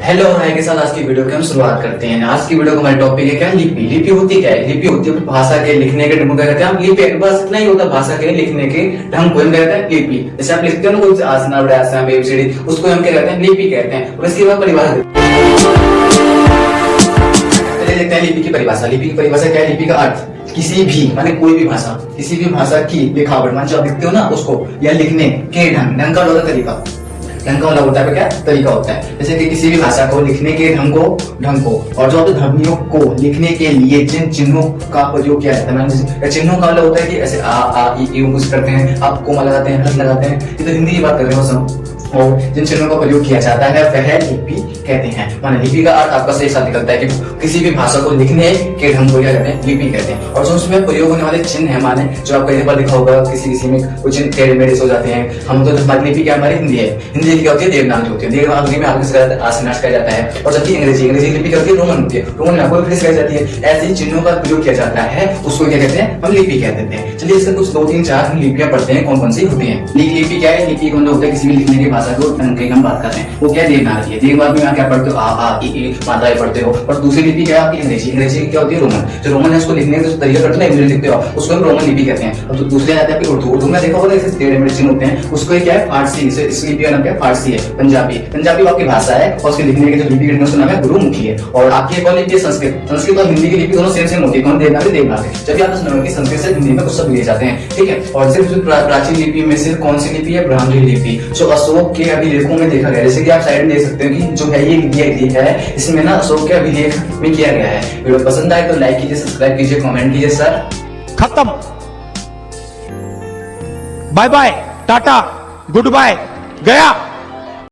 Hello hi के साथ आज की वीडियो की हम शुरुआत करते हैं। आज की वीडियो का हमारा टॉपिक है क्या, लिपि। लिपि होती क्या है? लिपि होती है भाषा के लिखने के ढंग को क्या कहते हैं हम लिपि। बस इतना ही होता है, भाषा के लिखने के ढंग को हम कहते हैं लिपि। जैसे आप लिखते हो ना कोई आसना बड़ा आसना एबीसीडी, उसको हम क्या कहते हैं लिपि कहते हैं। और इसके बाद परिभाषा देखते हैं। लिपि की परिभाषा। लिपि की परिभाषा क्या है? लिपि का अर्थ किसी भी माने कोई भी भाषा, किसी भी भाषा की लिखावट मान जो आप लिखते हो ना उसको, या लिखने के ढंग का होता तरीका। ढंग का मतलब होता है क्या? तरीका होता है। जैसे कि किसी भी भाषा को लिखने के ढंग को और जो आपके ध्वनियों को लिखने के लिए जिन चिन्हों का प्रयोग किया जाता है। चिन्हों का मतलब होता है कि ऐसे आ ई यूज करते हैं, आप कोमा लगाते हैं, हल लगाते हैं। ये तो हिंदी की बात कर रहे हो सब। और जिन चिन्हों का प्रयोग किया जाता है वह लिपि कहते हैं। माने लिपि का अर्थ आपका सही साथ निकलता है कि किसी भी भाषा को लिखने के ढंग को क्या कहते हैं? लिपि कहते हैं। और जो उसमें प्रयोग होने वाले चिन्ह है, माने जो आप कहीं पर लिखा होगा किसी में कुछ चिन्ह टेढ़े मेढ़े हो जाते हैं। हम तो हमारी लिपि क्या हमारी हिंदी है। हिंदी क्या होती है? देवनागरी होती है। देवनागरी में आपको सिखाया जाता है आसनाश कहा जाता है। और जबकि अंग्रेजी लिपि क्या होती है? रोमन होती है। रोमन में आपको सिखाई जाती है। ऐसे चिन्हों का प्रयोग किया जाता है, उसको क्या कहते हैं? हम लिपि कह देते हैं। चलिए इसका कुछ 2-3-4 हम लिपियां पढ़ते हैं, कौन कौन सी होती है। लिपि क्या है? लिपि कौन होता है? किसी भी लिखने की भाषा को ढंग की हम बात कर रहे हैं, वो क्या देवनागरी है। देवनागरी में क्या पढ़ते हो? आ ई मात्राएं पढ़ते हो। और दूसरी लिपि क्या है आपकी? अंग्रेजी। अंग्रेजी क्या होती है? रोमन। जो रोमन है उसको लिखने का तरीका करते हैं, लिखते हो उसको हम रोमन लिपि कहते हैं। और तो दूसरे आते हैं आपकी उर्दू। उर्दू में देखा होगा ऐसे टेढ़े मेढ़े चिन्ह होते हैं, उसको क्या है? फारसी। इस लिपि का नाम क्या है? फारसी है। पंजाबी। पंजाबी आपकी भाषा है और उसके लिखने के जो लिपि का नाम है गुरुमुखी है। और आपकी कौन लिपि है? संस्कृत। संस्कृत और हिंदी की लिपि दोनों सेम होती है। कौन? देवनागरी। देवनागरी। जब आप सुनोगे कि संस्कृत से हिंदी में कुछ शब्द लिए जाते हैं, ठीक है। और सिर्फ प्राचीन लिपि में से कौन सी लिपि है? ब्राह्मी लिपि, जो अशोक के अभिलेखों में देखा गया। जैसे कि आप साइड में देख सकते हो कि जो है ये लिपि है, इसमें ना अशोक के अभिलेख में किया गया है। वीडियो पसंद आए तो लाइक कीजिए, सब्सक्राइब कीजिए, कमेंट कीजिए। सर खत्म, bye bye, tata, good bye, गया।